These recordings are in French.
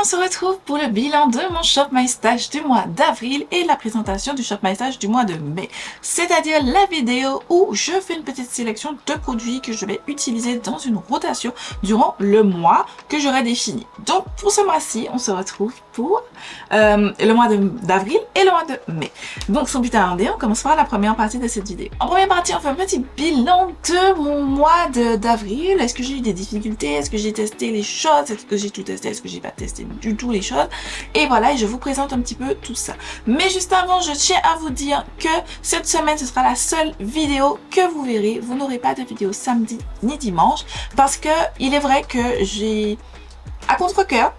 on se retrouve pour le bilan de mon Shop My Stash du mois d'avril et la présentation du Shop My Stash du mois de mai. C'est-à-dire la vidéo où je fais une petite sélection de produits que je vais utiliser dans une rotation durant le mois que j'aurai défini. Donc pour ce mois-ci, on se retrouve pour le mois d'avril et le mois de mai. Donc sans plus tarder, on commence par la première partie de cette vidéo. En première partie, on fait un petit bilan de mon mois d'avril. Est-ce que j'ai eu des difficultés? Est-ce que j'ai testé les choses? Est-ce que j'ai tout testé? Est-ce que j'ai pas testé du tout les choses? Et voilà, et je vous présente un petit peu tout ça. Mais juste avant, je tiens à vous dire que cette semaine, ce sera la seule vidéo que vous verrez. Vous n'aurez pas de vidéo samedi ni dimanche parce que il est vrai que j'ai, à contre-cœur,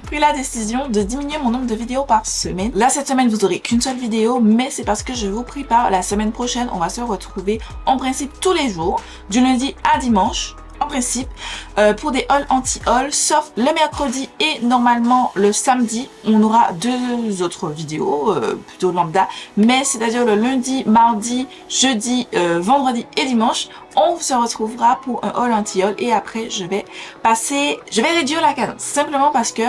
pris la décision de diminuer mon nombre de vidéos par semaine. Là, cette semaine, vous aurez qu'une seule vidéo, mais c'est parce que je vous prépare. La semaine prochaine, on va se retrouver en principe tous les jours, du lundi à dimanche. En principe, pour des hauls anti-haul, sauf le mercredi et normalement le samedi, on aura deux autres vidéos, plutôt lambda, mais c'est-à-dire le lundi, mardi, jeudi, vendredi et dimanche, on se retrouvera pour un haul anti-haul et après je vais réduire la cadence, simplement parce que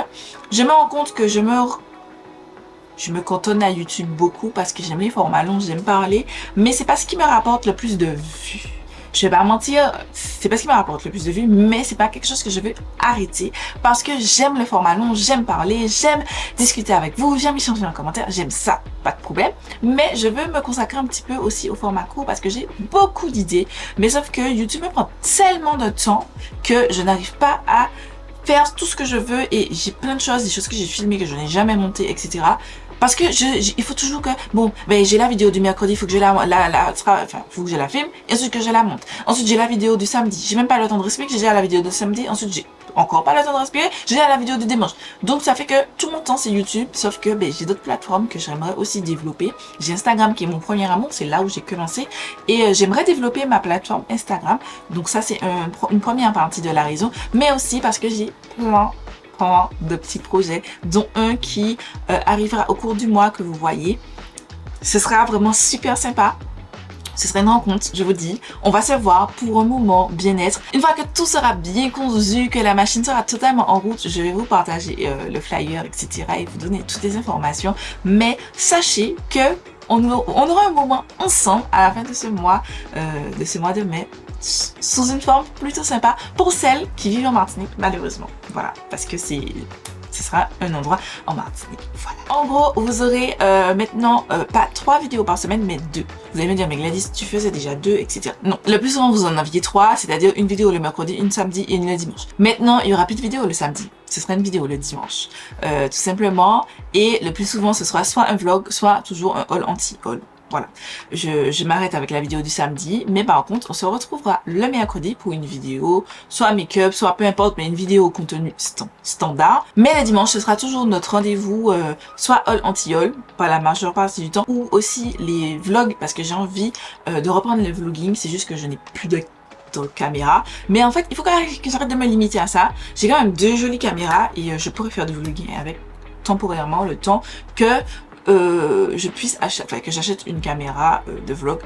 je me rends compte que je me cantonne à YouTube beaucoup parce que j'aime les formats longs, j'aime parler, mais c'est pas ce qui me rapporte le plus de vues. Je vais pas mentir, c'est pas ce qui me rapporte le plus de vues, mais c'est pas quelque chose que je veux arrêter parce que j'aime le format long, j'aime parler, j'aime discuter avec vous, j'aime échanger en commentaire, j'aime ça, pas de problème. Mais je veux me consacrer un petit peu aussi au format court parce que j'ai beaucoup d'idées, mais sauf que YouTube me prend tellement de temps que je n'arrive pas à faire tout ce que je veux et j'ai plein de choses, des choses que j'ai filmées que je n'ai jamais montées, etc. Parce que il faut toujours que, bon, ben j'ai la vidéo du mercredi, il faut que je faut que je la filme, et ensuite que je la monte. Ensuite, j'ai la vidéo du samedi. J'ai même pas le temps de respirer, que j'ai déjà la vidéo du samedi. Ensuite, j'ai encore pas le temps de respirer, j'ai déjà la vidéo du dimanche. Donc, ça fait que tout mon temps, c'est YouTube, sauf que, ben, j'ai d'autres plateformes que j'aimerais aussi développer. J'ai Instagram qui est mon premier amour, c'est là où j'ai commencé. Et j'aimerais développer ma plateforme Instagram. Donc, ça, c'est une première partie de la raison. Mais aussi parce que j'ai plein de petits projets, dont un qui arrivera au cours du mois que vous voyez. Ce sera vraiment super sympa. Ce sera une rencontre, je vous dis. On va se voir pour un moment bien-être. Une fois que tout sera bien cousu, que la machine sera totalement en route, je vais vous partager le flyer, etc. et vous donner toutes les informations. Mais sachez que on aura un moment ensemble à la fin de ce mois de mai, sous une forme plutôt sympa pour celles qui vivent en Martinique, malheureusement. Voilà, parce que ce sera un endroit en Martinique. Voilà. En gros, vous aurez maintenant pas 3 vidéos par semaine, mais 2. Vous allez me dire, mais Gladys, tu faisais déjà 2, etc. Non, le plus souvent, vous en aviez 3, c'est-à-dire une vidéo le mercredi, une samedi et une le dimanche. Maintenant, il y aura plus de vidéo le samedi. Ce sera une vidéo le dimanche, tout simplement. Et le plus souvent, ce sera soit un vlog, soit toujours un haul anti-haul. Voilà, je m'arrête avec la vidéo du samedi, mais par contre, on se retrouvera le mercredi pour une vidéo, soit make-up, soit peu importe, mais une vidéo au contenu standard. Mais le dimanche, ce sera toujours notre rendez-vous, soit haul anti-haul, pas la majeure partie du temps, ou aussi les vlogs, parce que j'ai envie de reprendre le vlogging, c'est juste que je n'ai plus de caméra. Mais en fait, il faut que j'arrête de me limiter à ça. J'ai quand même 2 jolies caméras et je pourrais faire du vlogging avec temporairement le temps que je puisse que j'achète une caméra de vlog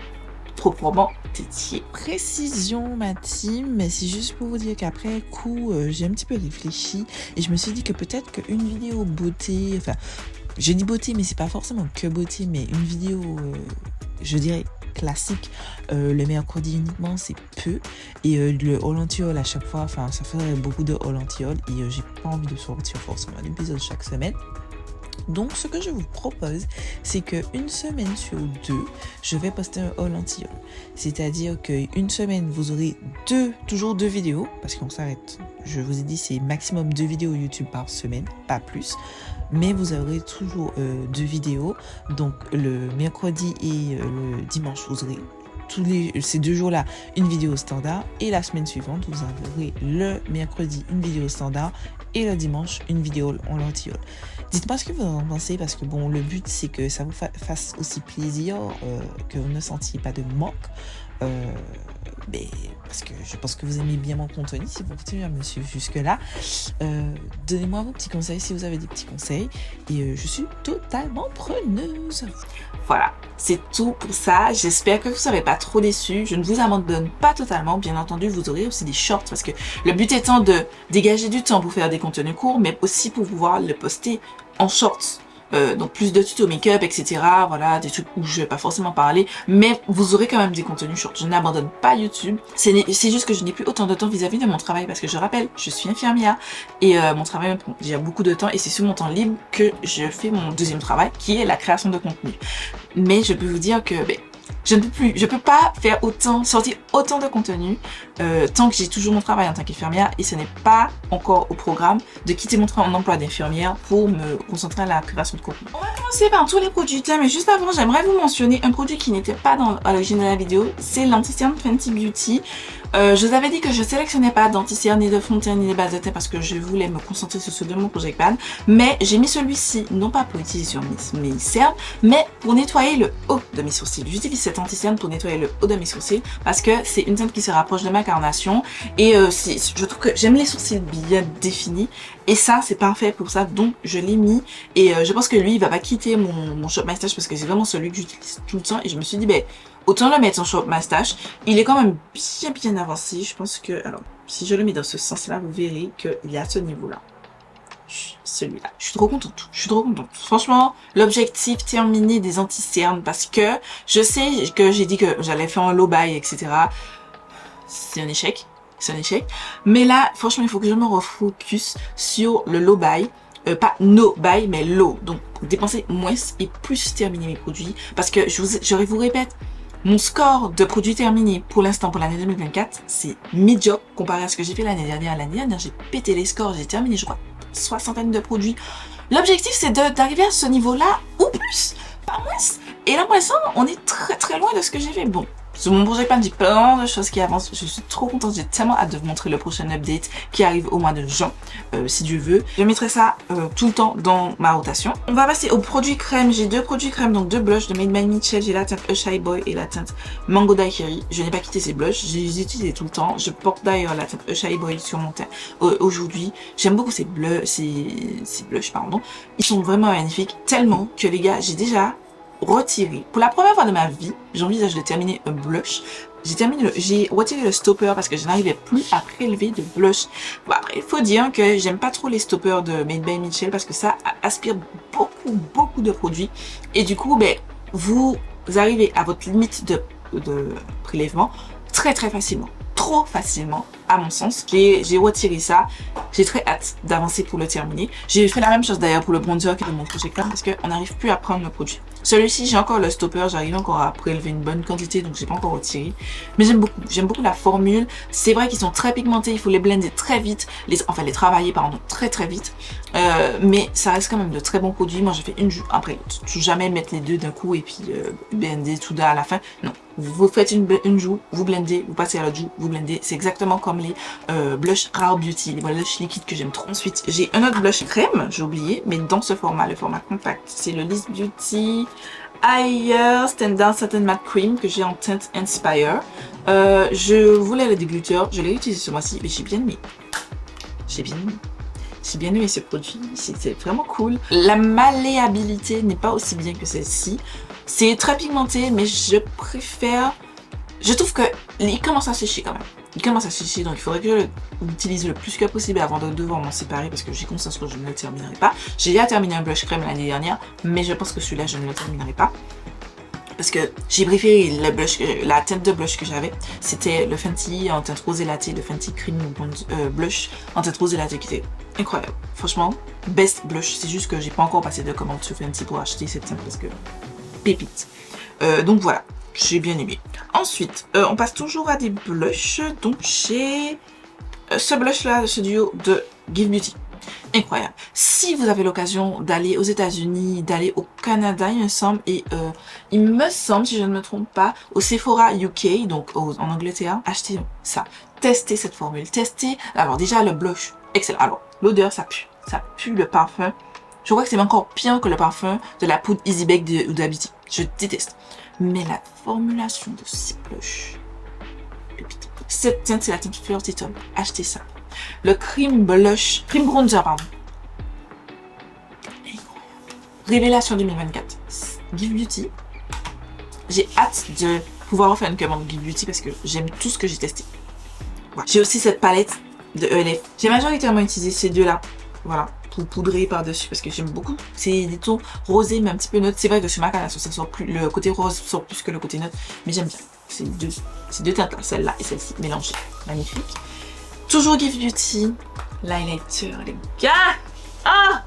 proprement dédiée. Précision ma team, mais c'est juste pour vous dire qu'après coup j'ai un petit peu réfléchi et je me suis dit que peut-être qu'une vidéo beauté, enfin je dis beauté mais c'est pas forcément que beauté, mais une vidéo je dirais classique le mercredi uniquement c'est peu et le haul anti-haul à chaque fois, enfin ça ferait beaucoup de haul anti-haul et j'ai pas envie de sortir forcément un épisode chaque semaine. Donc, ce que je vous propose, c'est qu'une semaine sur 2, je vais poster un haul anti-haul. C'est-à-dire qu'une semaine, vous aurez toujours 2 vidéos, parce qu'on s'arrête. Je vous ai dit, c'est maximum 2 vidéos YouTube par semaine, pas plus. Mais vous aurez toujours 2 vidéos. Donc, le mercredi et le dimanche, vous aurez ces 2 jours-là, une vidéo standard. Et la semaine suivante, vous aurez le mercredi, une vidéo standard. Et le dimanche, une vidéo en anti-haul. Dites-moi ce que vous en pensez parce que bon, le but c'est que ça vous fasse aussi plaisir, que vous ne sentiez pas de manque. Mais parce que je pense que vous aimez bien mon contenu, si vous continuez à me suivre jusque-là. Donnez-moi vos petits conseils si vous avez des petits conseils. Et je suis totalement preneuse. Voilà, c'est tout pour ça. J'espère que vous ne serez pas trop déçus. Je ne vous abandonne pas totalement. Bien entendu, vous aurez aussi des shorts parce que le but étant de dégager du temps pour faire des contenus courts, mais aussi pour pouvoir le poster en shorts. Donc plus de tutos make-up, etc. Voilà, des trucs où je vais pas forcément parler, mais vous aurez quand même des contenus shorts. Je n'abandonne pas YouTube. C'est juste que je n'ai plus autant de temps vis-à-vis de mon travail parce que je rappelle, je suis infirmière et mon travail me prend déjà beaucoup de temps et c'est sur mon temps libre que je fais mon deuxième travail qui est la création de contenu. Mais je peux vous dire que je peux pas sortir autant de contenu tant que j'ai toujours mon travail en tant qu'infirmière et ce n'est pas encore au programme de quitter mon emploi d'infirmière pour me concentrer à la création de contenu. On va commencer par tous les produits thèmes, mais juste avant, j'aimerais vous mentionner un produit qui n'était pas à l'origine de la vidéo, c'est l'anti-cerne Fenty Beauty. Je vous avais dit que je sélectionnais pas d'anti-cerne, ni de fond de teint, ni de base de teint parce que je voulais me concentrer sur ce de mon Project Pan. Mais j'ai mis celui-ci, non pas pour utiliser sur mes cernes, mais pour nettoyer le haut de mes sourcils. J'utilise cet anti-cerne pour nettoyer le haut de mes sourcils parce que c'est une teinte qui se rapproche de ma carnation. Et je trouve que j'aime les sourcils bien définis. Et ça, c'est parfait pour ça, donc je l'ai mis. Et je pense que lui, il va pas quitter mon Shop My Stash parce que c'est vraiment celui que j'utilise tout le temps. Et je me suis dit, ben, autant le mettre en Shop My Stash. Il est quand même bien avancé. Je pense que, alors, si je le mets dans ce sens-là, vous verrez qu'il est à ce niveau-là. Celui-là. Je suis trop contente. Je suis trop contente. Franchement, l'objectif terminé des anti-cernes parce que je sais que j'ai dit que j'allais faire un low buy, etc. C'est un échec. C'est un échec. Mais là, franchement, il faut que je me refocus sur le low buy. Pas no buy, mais low. Donc, dépenser moins et plus terminer mes produits. Parce que je vous répète, mon score de produits terminés pour l'instant pour l'année 2024, c'est médiocre comparé à ce que j'ai fait l'année dernière. L'année dernière, j'ai pété les scores, j'ai terminé, je crois, soixantaine de produits. L'objectif, c'est d'arriver à ce niveau-là ou plus, pas moins. Et là, pour l'instant, on est très loin de ce que j'ai fait. Bon, sur mon Project Pan, j'ai plein de choses qui avancent. Je suis trop contente. J'ai tellement hâte de vous montrer le prochain update qui arrive au mois de juin, si Dieu veut. Je mettrai ça tout le temps dans ma rotation. On va passer aux produits crème. J'ai deux produits crème, donc deux blushs de Made by Mitchell. J'ai la teinte Shy Boy et la teinte Mango Daiquiri. Je n'ai pas quitté ces blushs. Je les utilise tout le temps. Je porte d'ailleurs la teinte Shy Boy sur mon teint aujourd'hui. J'aime beaucoup ces blushs, pardon. Ils sont vraiment magnifiques. Tellement que les gars, j'ai déjà retiré. Pour la première fois de ma vie, j'envisage de terminer un blush. J'ai retiré le stopper parce que je n'arrivais plus à prélever de blush. Bon, après, il faut dire que j'aime pas trop les stoppers de Made by Mitchell parce que ça aspire beaucoup de produits. Et du coup, ben, vous arrivez à votre limite de prélèvement très facilement. Trop facilement, à mon sens. J'ai retiré ça. J'ai très hâte d'avancer pour le terminer. J'ai fait la même chose d'ailleurs pour le bronzer qui est de mon Project Pan parce qu'on n'arrive plus à prendre le produit. Celui-ci, j'ai encore le stopper, j'arrive encore à prélever une bonne quantité, donc j'ai pas encore retiré. Mais j'aime beaucoup la formule. C'est vrai qu'ils sont très pigmentés, il faut les blender très vite, les travailler, pardon, très vite. Mais ça reste quand même de très bons produits. Moi, je fais une joue après l'autre. Jamais mettre les deux d'un coup et puis blender tout à la fin. Non. Vous faites une joue, vous blendez, vous passez à l'autre joue, vous blendez. C'est exactement comme les blush Rare Beauty, les blush liquides que j'aime trop. Ensuite, j'ai un autre blush crème, j'ai oublié, mais dans ce format, le format compact. C'est le Liss Beauty Higher Standard Satin Matte Cream que j'ai en teinte Inspire. Je voulais le dégluteur, je l'ai utilisé ce mois-ci, mais j'ai bien aimé. J'ai bien aimé ce produit, c'était vraiment cool. La malléabilité n'est pas aussi bien que celle-ci. C'est très pigmenté, mais je préfère... Je trouve que il commence à sécher quand même. Il commence à sécher, donc il faudrait que je l'utilise le plus que possible avant de devoir m'en séparer parce que j'ai conscience que je ne le terminerai pas. J'ai déjà terminé un blush crème l'année dernière, mais je pense que celui-là, je ne le terminerai pas. Parce que j'ai préféré la teinte de blush que j'avais. C'était le Fenty en teinte rose latte, le Fenty Cream Blush en teinte rose latte qui était incroyable. Franchement, best blush. C'est juste que j'ai pas encore passé de commande sur Fenty pour acheter cette teinte parce que pépite. Donc voilà, j'ai bien aimé. Ensuite, on passe toujours à des blushs. Donc j'ai ce blush là, ce duo de Give Beauty. Incroyable. Si vous avez l'occasion d'aller aux États-Unis, d'aller au Canada, il me semble, et il me semble, si je ne me trompe pas, au Sephora UK, donc en Angleterre, achetez ça. Testez cette formule. Testez. Alors déjà le blush, excellent. Alors l'odeur, ça pue le parfum. Je crois que c'est encore pire que le parfum de la poudre Easy Bake de Huda Beauty. Je déteste. Mais la formulation de ces blushs, pépite. Cette teinte, c'est la teinte Flirty Top. Achetez ça. Le cream blush, cream bronzer, pardon. Révélation 2024. Give Beauty. J'ai hâte de pouvoir refaire une commande Give Beauty parce que j'aime tout ce que j'ai testé. Voilà. J'ai aussi cette palette de ELF. J'ai majoritairement utilisé ces deux-là. Voilà. Pour poudrer par-dessus parce que j'aime beaucoup. C'est des tons rosés mais un petit peu neutres. C'est vrai que sur ma canne, ça sort plus, le côté rose sort plus que le côté neutre. Mais j'aime bien. Ces deux teintes-là, celle-là et celle-ci, mélangées. Magnifique. Toujours Give Beauty. L'highlighter, les gars. Ah!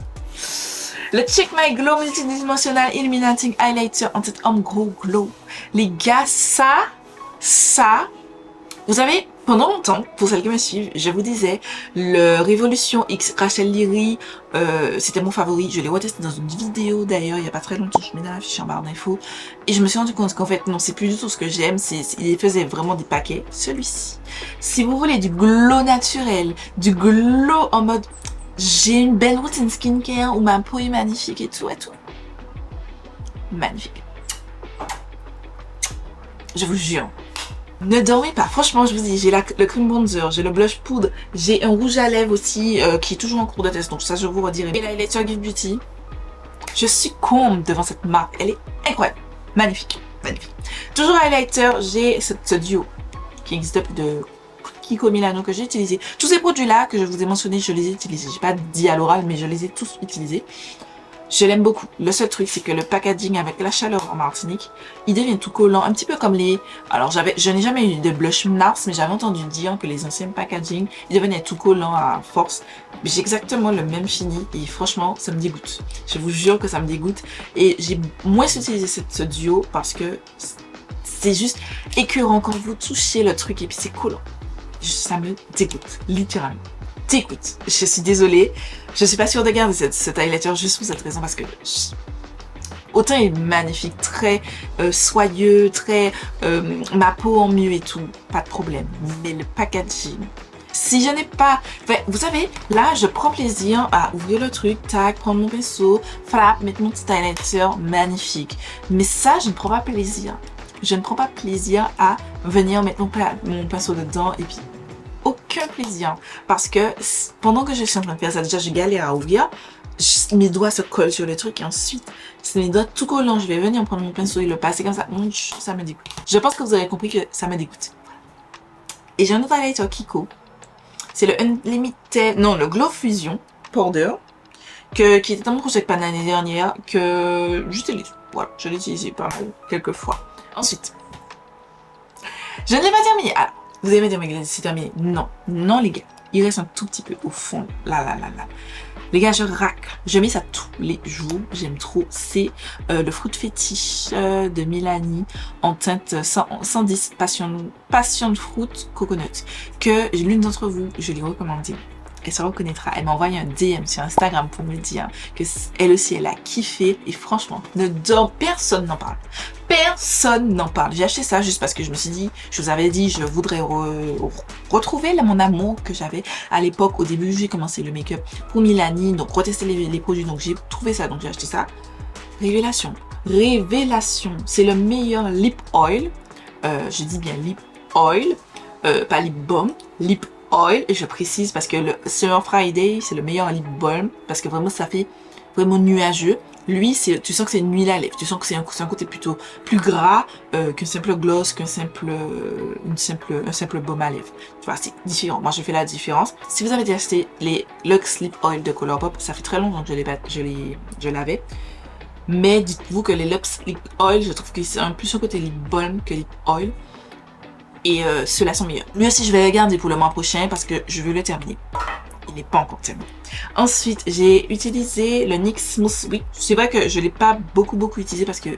Le Check My Glow Multidimensional Illuminating Highlighter en teinte Homme Gros Glow. Les gars, ça, vous savez, pendant longtemps, pour celles qui me suivent, je vous disais, le Révolution X Rachel Leary, c'était mon favori. Je l'ai retesté dans une vidéo d'ailleurs, il n'y a pas très longtemps, je mets dans la fiche en barre d'infos. Et je me suis rendu compte qu'en fait, non, c'est plus du tout ce que j'aime, il faisait vraiment des paquets. Celui-ci. Si vous voulez du glow naturel, du glow en mode... J'ai une belle routine skincare où ma peau est magnifique et tout. Magnifique. Je vous jure. Ne dormez pas. Franchement, je vous dis, j'ai le cream bronzer, j'ai le blush poudre, j'ai un rouge à lèvres aussi qui est toujours en cours de test. Donc ça, je vous redirai. Et l'highlighter Give Beauty. Je succombe devant cette marque. Elle est incroyable. Magnifique. Magnifique. Toujours highlighter, j'ai ce duo qui existe depuis de... Kiko Milano que j'ai utilisé. Tous ces produits-là que je vous ai mentionnés, je les ai utilisés. J'ai pas dit à l'oral, mais je les ai tous utilisés. Je l'aime beaucoup. Le seul truc, c'est que le packaging avec la chaleur en Martinique, il devient tout collant, un petit peu comme les... Alors, je n'ai jamais eu de blush Nars, mais j'avais entendu dire que les anciens packaging, ils devenaient tout collants à force. Mais j'ai exactement le même fini et franchement, ça me dégoûte. Je vous jure que ça me dégoûte. Et j'ai moins utilisé ce duo parce que c'est juste écœurant quand vous touchez le truc et puis c'est collant. Ça me dégoûte, littéralement. Dégoûte. Je suis désolée. Je suis pas sûre de garder cet highlighter juste pour cette raison parce que autant il est magnifique, très soyeux, très ma peau en mieux et tout, pas de problème. Mais le packaging, si je n'ai pas... Enfin, vous savez, là, je prends plaisir à ouvrir le truc, tac, prendre mon pinceau, frappe, mettre mon petit highlighter, magnifique. Mais ça, je ne prends pas plaisir. Je ne prends pas plaisir à venir mettre mon pinceau dedans et puis aucun plaisir. Parce que pendant que je suis en train de faire ça, déjà je galère à ouvrir, mes doigts se collent sur le truc et ensuite, c'est mes doigts tout collants, je vais venir prendre mon pinceau et le passer comme ça. Ça me dégoûte. Je pense que vous avez compris que ça me dégoûte. Et j'ai un autre highlighter Kiko. C'est le Unlimited, non, le Glow Fusion Powder, qui était dans mon projet de l'année dernière, que j'utilise. Voilà, je l'ai utilisé pas mal, quelques fois. Ensuite, je ne l'ai pas terminé. Alors, vous allez me dire, mais c'est terminé. Non, non les gars. Il reste un tout petit peu au fond. Là. Les gars, je racle. Je mets ça tous les jours. J'aime trop. C'est le Fruit Fétiche de Milani en teinte 110 Passion Fruit Coconut. Que l'une d'entre vous, je l'ai recommandé. Elle se reconnaîtra. Elle m'a envoyé un DM sur Instagram pour me dire que elle aussi, elle a kiffé. Et franchement, personne n'en parle. Personne n'en parle. J'ai acheté ça juste parce que je me suis dit, je vous avais dit, je voudrais retrouver mon amour que j'avais à l'époque. Au début, j'ai commencé le make-up pour Milani, donc retester les produits. Donc j'ai trouvé ça, donc j'ai acheté ça. Révélation. C'est le meilleur lip oil. Je dis bien lip oil, pas lip balm, lip oil. Et je précise parce que le Summer Friday, c'est le meilleur lip balm parce que vraiment ça fait vraiment nuageux. Lui, tu sens que c'est une huile à lèvres. Tu sens que c'est un côté plutôt plus gras qu'un simple gloss, un simple baume à lèvres. Tu vois, c'est différent. Moi, je fais la différence. Si vous avez testé les Luxe Lip Oil de Colourpop, ça fait très longtemps que je l'avais. Mais dites-vous que les Luxe Lip Oil, je trouve que c'est un plus un côté lip balm que lip oil. Et ceux-là sont meilleurs. Lui aussi, je vais le garder pour le mois prochain parce que je veux le terminer. Il n'est pas encore terminé. Ensuite, j'ai utilisé le NYX Smooth Whip. C'est vrai que je ne l'ai pas beaucoup utilisé parce que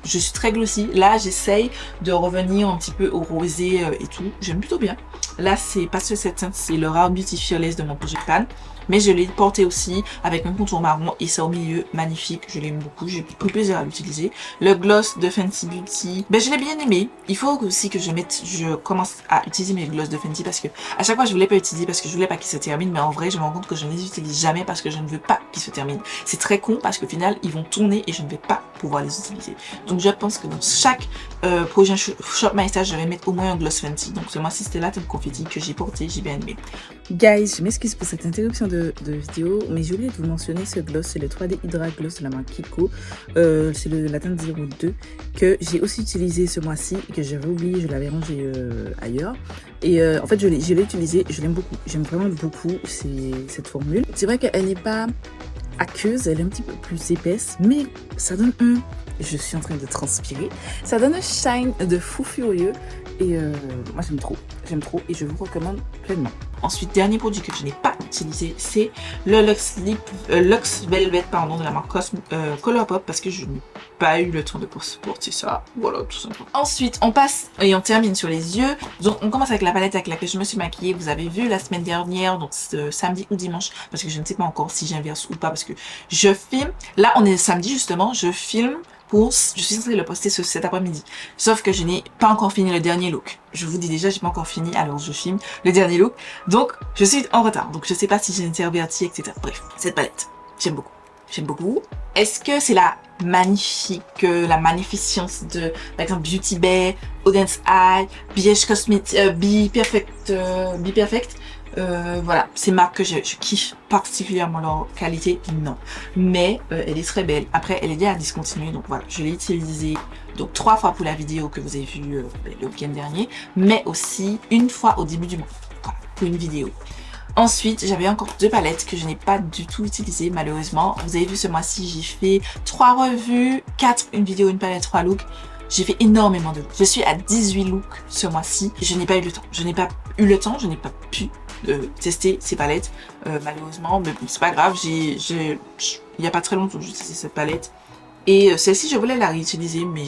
je suis très glossy. Là, j'essaye de revenir un petit peu au rosé et tout. J'aime plutôt bien. Là, c'est pas ce cette teinte, c'est le Rare Beauty Fearless de mon projet pan. Mais je l'ai porté aussi avec un contour marron et ça au milieu, magnifique. Je l'aime beaucoup, j'ai pris plaisir à l'utiliser. Le gloss de Fenty Beauty, je l'ai bien aimé. Il faut aussi que je commence à utiliser mes gloss de Fenty parce que à chaque fois je voulais pas utiliser parce que je voulais pas qu'ils se terminent. Mais en vrai, je me rends compte que je ne les utilise jamais parce que je ne veux pas qu'ils se terminent. C'est très con parce qu'au final, ils vont tourner et je ne vais pas pouvoir les utiliser. Donc je pense que dans chaque prochain Shop My Stash, je vais mettre au moins un gloss Fenty. Donc ce mois-ci, c'était la teinte confetti que j'ai porté, j'ai bien aimé. Guys, je m'excuse pour cette interruption de vidéo, mais j'ai oublié de vous mentionner ce gloss, c'est le 3D Hydra Gloss de la marque Kiko. C'est la teinte 02 que j'ai aussi utilisé ce mois-ci et que j'avais oublié, je l'avais rangé ailleurs. Et en fait, je l'ai utilisé, je l'aime beaucoup, j'aime vraiment beaucoup cette formule. C'est vrai qu'elle n'est pas aqueuse, elle est un petit peu plus épaisse, mais ça donne je suis en train de transpirer, ça donne un shine de fou furieux et moi j'aime trop et je vous recommande pleinement. Ensuite, dernier produit que je n'ai pas utilisé, c'est le Luxe Velvet de la marque Colourpop parce que je n'ai pas eu le temps de porter ça. Voilà, tout simplement. Ensuite, on passe et on termine sur les yeux. Donc, on commence avec la palette avec laquelle je me suis maquillée. Vous avez vu la semaine dernière, donc samedi ou dimanche, parce que je ne sais pas encore si j'inverse ou pas, parce que je filme. Là, on est samedi justement, je filme. Je suis censée le poster cet après-midi. Sauf que je n'ai pas encore fini le dernier look. Je vous dis déjà, j'ai pas encore fini, alors je filme le dernier look. Donc, je suis en retard. Donc, je sais pas si j'ai interverti, etc. Bref, cette palette, j'aime beaucoup. J'aime beaucoup. Est-ce que c'est la magnificence de, par exemple, Beauty Bay, Audience Eye, BH Cosmetics, Be Perfect, voilà, ces marques que je kiffe particulièrement leur qualité, non. Mais elle est très belle. Après, elle est déjà à discontinuer, donc voilà, je l'ai utilisée donc 3 fois pour la vidéo que vous avez vue le week-end dernier, mais aussi une fois au début du mois, voilà, pour une vidéo. Ensuite, j'avais encore 2 palettes que je n'ai pas du tout utilisées malheureusement. Vous avez vu ce mois-ci, j'ai fait 3 revues, 4, une vidéo, une palette, 3 looks. J'ai fait énormément de looks. Je suis à 18 looks ce mois-ci. Je n'ai pas eu le temps. Je n'ai pas pu tester ces palettes malheureusement, mais bon, c'est pas grave. Il y a pas très longtemps j'ai testé cette palette et celle-ci je voulais la réutiliser, mais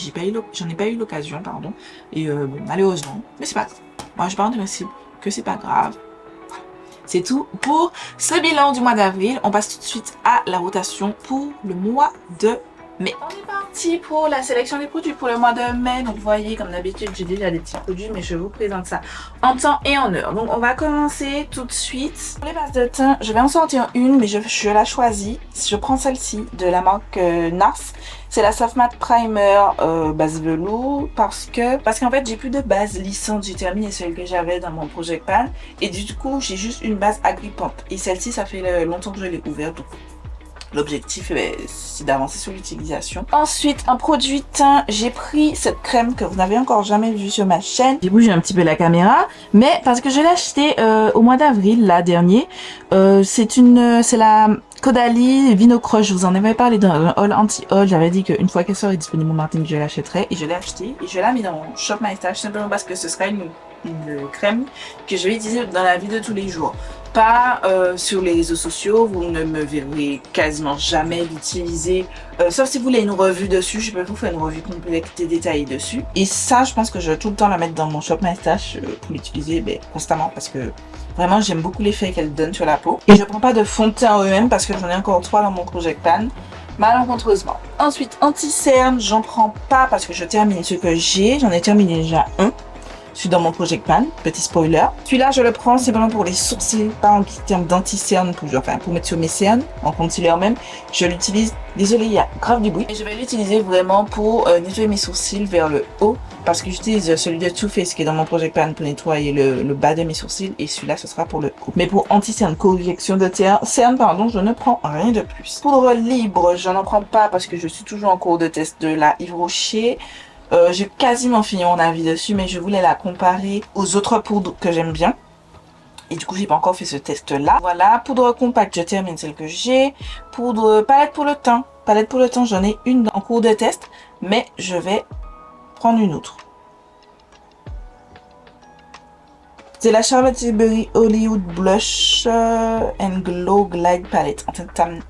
j'en ai pas eu l'occasion, pardon. Et bon, malheureusement, mais c'est pas grave. Moi je pars du principe que c'est pas grave. C'est tout pour ce bilan du mois d'avril. On passe tout de suite à la rotation pour le mois de mai. On est parti pour la sélection des produits pour le mois de mai. Donc vous voyez, comme d'habitude, j'ai déjà des petits produits, mais je vous présente ça en temps et en heure. Donc on va commencer tout de suite. Pour les bases de teint, je vais en sortir une, mais je la choisis. Je prends celle-ci de la marque NARS. C'est la Soft Matte Primer base velours parce qu'en fait j'ai plus de base lissante. J'ai terminé celle que j'avais dans mon Project Pan et du coup j'ai juste une base agrippante. Et celle-ci, ça fait longtemps que je l'ai ouverte. Donc l'objectif, c'est d'avancer sur l'utilisation. Ensuite, un produit teint, j'ai pris cette crème que vous n'avez encore jamais vue sur ma chaîne. J'ai bougé un petit peu la caméra, mais parce que je l'ai acheté au mois d'avril, là, dernier. C'est la Caudalie Vino Crush. Je vous en avais parlé dans un haul anti-haul. J'avais dit qu'une fois qu'elle serait disponible au Martin, je l'achèterais. Et je l'ai acheté et je l'ai mis dans mon Shop My Stash simplement parce que ce sera une crème que je vais utiliser dans la vie de tous les jours. Pas sur les réseaux sociaux, vous ne me verrez quasiment jamais l'utiliser, sauf si vous voulez une revue dessus. Je peux vous faire une revue complète et détaillée dessus. Et ça, je pense que je vais tout le temps la mettre dans mon Shop My Stash pour l'utiliser constamment parce que vraiment j'aime beaucoup l'effet qu'elle donne sur la peau. Et je prends pas de fond de teint EM parce que j'en ai encore 3 dans mon Project Pan, malencontreusement. Ensuite, anti-cerne, j'en prends pas parce que je termine ce que j'ai. J'en ai terminé déjà un. Je suis dans mon Project Pan, petit spoiler. Celui-là, je le prends simplement pour les sourcils, pas en termes d'anti-cerne, pour mettre sur mes cernes, en concealer même. Je l'utilise, désolé, il y a grave du bruit. Et je vais l'utiliser vraiment pour nettoyer mes sourcils vers le haut, parce que j'utilise celui de Too Faced qui est dans mon Project Pan pour nettoyer le bas de mes sourcils, et celui-là, ce sera pour le haut. Mais pour anti-cerne, correction de cerne, je ne prends rien de plus. Poudre libre, je n'en prends pas parce que je suis toujours en cours de test de la Yves Rocher. J'ai quasiment fini mon avis dessus, mais je voulais la comparer aux autres poudres que j'aime bien. Et du coup, j'ai pas encore fait ce test-là. Voilà, poudre compacte, je termine celle que j'ai. Palette pour le teint. Palette pour le teint, j'en ai une en cours de test, mais je vais prendre une autre. C'est la Charlotte Tilbury Hollywood Blush and Glow Glide Palette en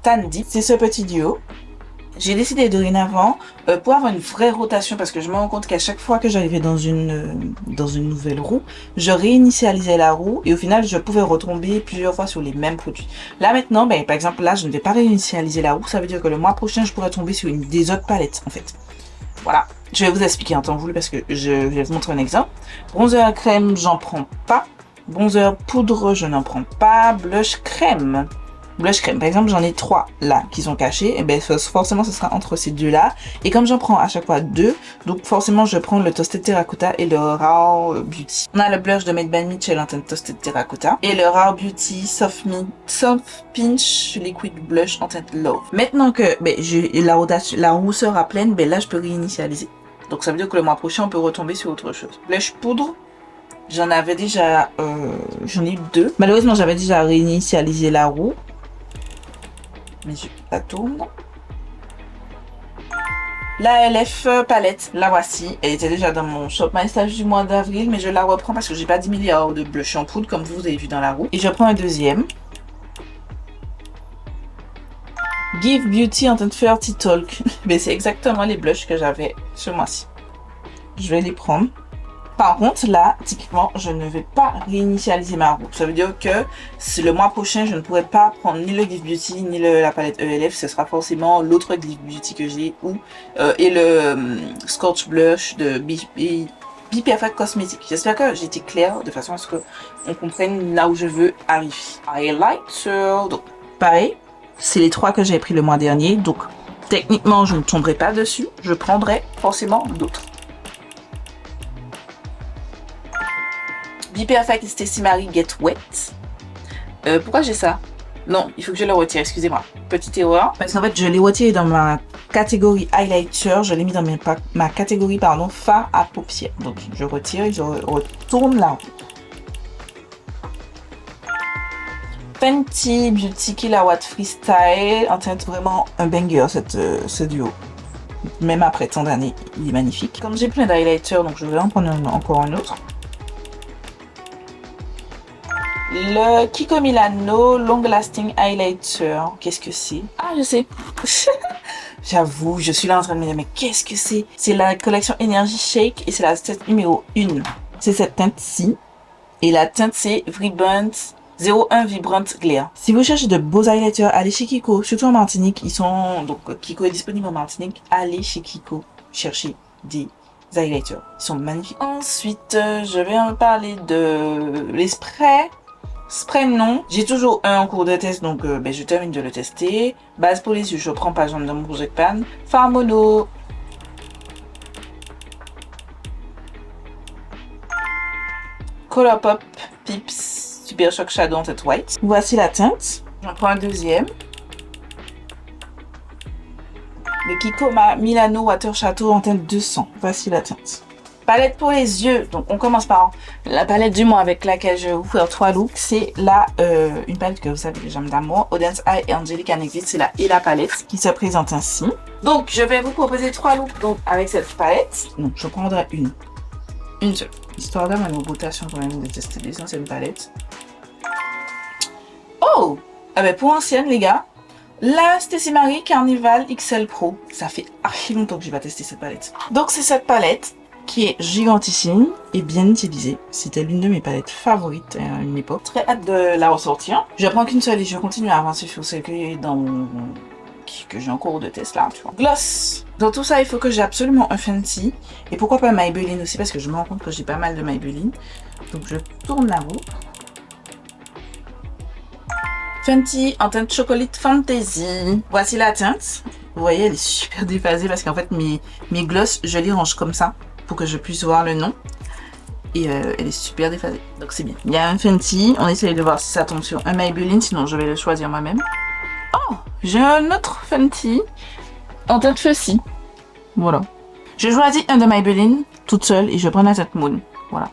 Tan Deep. C'est ce petit duo. J'ai décidé dorénavant, pour avoir une vraie rotation, parce que je me rends compte qu'à chaque fois que j'arrivais dans une nouvelle roue, je réinitialisais la roue et au final, je pouvais retomber plusieurs fois sur les mêmes produits. Là maintenant, par exemple, là, je ne vais pas réinitialiser la roue, ça veut dire que le mois prochain, je pourrais tomber sur une des autres palettes, en fait. Voilà, je vais vous expliquer en temps voulu parce que je vais vous montrer un exemple. Bronzer crème, j'en prends pas. Bronzer poudre, je n'en prends pas. Blush crème. blush crème. Par exemple, j'en ai 3 là qui sont cachés. Et ben forcément, ce sera entre ces deux-là. Et comme j'en prends à chaque fois 2, donc forcément, je prends le Toasted Terracotta et le Rare Beauty. On a le blush de Made by Mitchell en teinte Toasted Terracotta et le Rare Beauty Soft Pinch Liquid Blush en teinte Love. Maintenant que la rousseur à pleine, ben là, je peux réinitialiser. Donc ça veut dire que le mois prochain, on peut retomber sur autre chose. Blush poudre. J'en avais déjà, j'en ai eu 2. Malheureusement, j'avais déjà réinitialisé la roue. Mais je la tourne. La LF palette, la voici. Elle était déjà dans mon Shop My Stash du mois d'avril, mais je la reprends parce que j'ai pas 10 milliards de blush en poudre, comme vous avez vu dans la roue. Et je prends un deuxième. Give Beauty en teinte Flirty Talk. Mais c'est exactement les blushs que j'avais ce mois-ci. Je vais les prendre. Par contre, là, typiquement, je ne vais pas réinitialiser ma roue. Ça veut dire que si le mois prochain, je ne pourrai pas prendre ni le Give Beauty, ni la palette ELF. Ce sera forcément l'autre Give Beauty que j'ai et le Scorch Blush de Be Perfect Cosmetics. J'espère que j'ai été claire de façon à ce qu'on comprenne là où je veux arriver. Highlighter. Donc, pareil, c'est les 3 que j'ai pris le mois dernier. Donc, techniquement, je ne tomberai pas dessus. Je prendrai forcément d'autres. Be Perfect Stacey Marie Get Wet. Pourquoi j'ai ça? Non, il faut que je le retire, excusez-moi. Petite erreur. Parce qu'en fait, je l'ai retiré dans ma catégorie highlighter. Je l'ai mis dans ma catégorie, pardon, fard à paupières. Donc, je retire et je retourne là. Fenty Beauty Killawatt Freestyle. En teinte vraiment un banger, ce duo. Même après tant d'années, il est magnifique. Comme j'ai plein d'highlighters, donc je vais en prendre encore un autre. Le Kiko Milano Long Lasting Highlighter. Qu'est-ce que c'est? Ah, je sais. J'avoue, je suis là en train de me dire, mais qu'est-ce que c'est? C'est la collection Energy Shake et c'est la teinte numéro 1. C'est cette teinte-ci. Et la teinte, c'est Vibrant 01 Vibrant Glare. Si vous cherchez de beaux highlighters, allez chez Kiko. Surtout en Martinique. Donc, Kiko est disponible en Martinique. Allez chez Kiko chercher des highlighters. Ils sont magnifiques. Ensuite, je vais en parler de les sprays. Spray non, j'ai toujours un en cours de test, donc je termine de le tester. Base pour les yeux, je prends par exemple dans mon Project Pan. Fard mono. Colourpop Pips Super Shock Shadow en teinte white. Voici la teinte. J'en prends un deuxième. Le Kiko Milano Water Chateau en teinte 200. Voici la teinte. Palette pour les yeux, donc on commence par la palette du mois avec laquelle je vais vous faire 3 looks. C'est une palette que vous savez que j'aime d'amour, Auden's Eye et Angelic Anexit, c'est la Ella palette qui se présente ainsi. Donc je vais vous proposer 3 looks donc, avec cette palette. Donc je prendrai une seule, histoire d'avoir une rotation quand même de tester les anciennes palettes. Oh, ah ben pour ancienne les gars, la Stacey Marie Carnival XL Pro. Ça fait archi longtemps que j'ai pas testé cette palette. Donc c'est cette palette qui est gigantissime et bien utilisée. C'était l'une de mes palettes favorites à une époque. Très hâte de la ressortir. Je prends qu'une seule et je continue à avancer sur celle que j'ai en cours de test là, tu vois. Gloss. Dans tout ça, il faut que j'ai absolument un Fenty. Et pourquoi pas Maybelline aussi, parce que je me rends compte que j'ai pas mal de Maybelline. Donc je tourne la roue. Fenty en teinte Chocolate Fantasy. Voici la teinte. Vous voyez, elle est super déphasée parce qu'en fait, mes gloss, je les range comme ça pour que je puisse voir le nom. Et elle est super déphasée. Donc c'est bien. Il y a un Fenty. On essaye de voir si ça tombe sur un Maybelline. Sinon, je vais le choisir moi-même. Oh, j'ai un autre Fenty en teinte Fussy. Voilà. Je choisis un de Maybelline toute seule et je prends la teinte Moon. Voilà.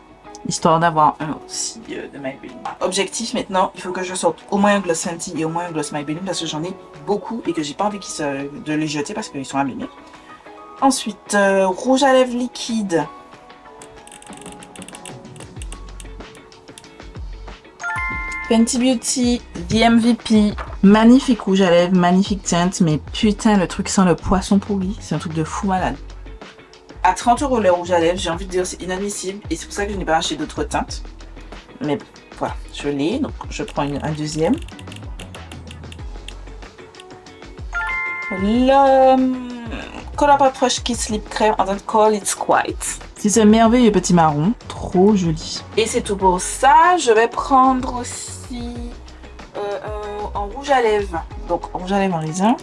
Histoire d'avoir un aussi de Maybelline. Objectif maintenant, il faut que je sorte au moins un gloss Fenty et au moins un gloss Maybelline parce que j'en ai beaucoup et que j'ai pas envie de les jeter parce qu'ils sont abîmés. Ensuite, rouge à lèvres liquide. Fenty Beauty The MVP. Magnifique rouge à lèvres, magnifique teinte, mais putain, le truc sent le poisson pourri. C'est un truc de fou malade. À 30 € le rouge à lèvres, j'ai envie de dire c'est inadmissible et c'est pour ça que je n'ai pas acheté d'autres teintes. Mais voilà, je l'ai, donc je prends un deuxième. Le Colourpop Fresh Kiss Lip Cream en teinte Call It's White. C'est ce merveilleux petit marron, trop joli. Et c'est tout pour ça. Je vais prendre aussi un en rouge à lèvres. Donc rouge à lèvres en raisin.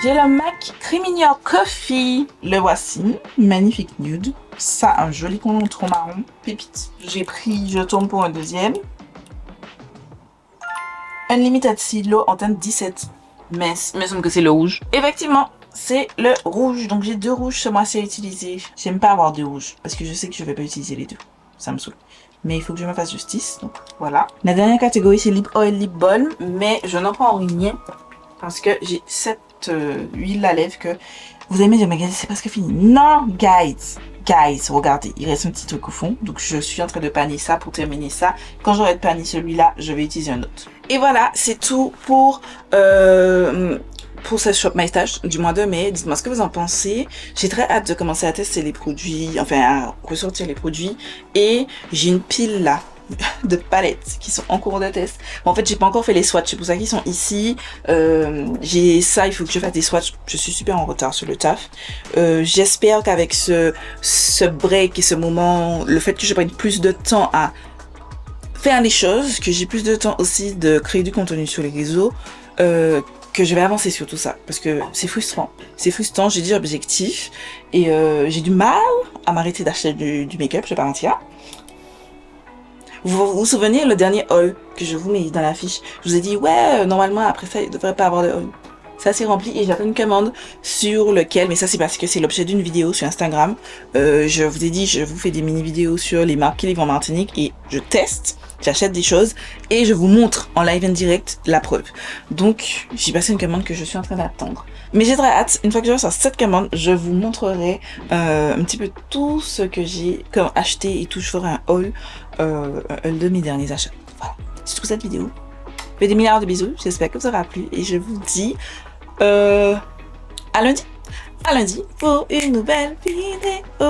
J'ai le MAC Creamier Coffee. Le voici, magnifique nude. Ça a un joli contour marron, pépite. J'ai pris, je tourne pour un deuxième. Unlimited Seedlow en teinte 17. Mais il me semble que c'est le rouge. Effectivement, c'est le rouge. Donc j'ai 2 rouges ce mois-ci à utiliser. J'aime pas avoir 2 rouges parce que je sais que je vais pas utiliser les 2. Ça me saoule. Mais il faut que je me fasse justice. Donc voilà. La dernière catégorie c'est Lip Oil Lip Balm. Mais je n'en prends rien parce que j'ai cette huile à lèvres que vous allez me dire, mais c'est presque fini. Non, guys, regardez, il reste un petit truc au fond. Donc je suis en train de panner ça pour terminer ça. Quand j'aurai panné celui-là, je vais utiliser un autre. Et voilà, c'est tout pour ce Shop My Stash du mois de mai. Dites-moi ce que vous en pensez. J'ai très hâte de commencer à tester les produits, enfin à ressortir les produits. Et j'ai une pile là de palettes qui sont en cours de test. Bon, en fait, j'ai pas encore fait les swatchs, c'est pour ça qu'ils sont ici. J'ai ça, il faut que je fasse des swatchs. Je suis super en retard sur le taf. J'espère qu'avec ce break et ce moment, le fait que je prenne plus de temps à faire les choses, que j'ai plus de temps aussi de créer du contenu sur les réseaux, que je vais avancer sur tout ça. Parce que c'est frustrant. C'est frustrant, j'ai des objectifs et j'ai du mal à m'arrêter d'acheter du make-up, je vais pas mentir. Vous vous souvenez le dernier haul que je vous mets dans la fiche? Je vous ai dit, ouais, normalement, après ça, il ne devrait pas avoir de haul. Ça c'est rempli et j'attends une commande sur lequel, mais ça c'est parce que c'est l'objet d'une vidéo sur Instagram. Je vous ai dit, je vous fais des mini vidéos sur les marques qui livrent en Martinique et je teste, j'achète des choses et je vous montre en live and direct la preuve. Donc j'ai passé une commande que je suis en train d'attendre. Mais j'ai très hâte, une fois que je reçois cette commande, je vous montrerai un petit peu tout ce que j'ai comme acheté et tout. Je ferai un haul de mes derniers achats. Voilà, c'est tout cette vidéo. Je fais des milliards de bisous, j'espère que vous aura plu et je vous dis à lundi pour une nouvelle vidéo.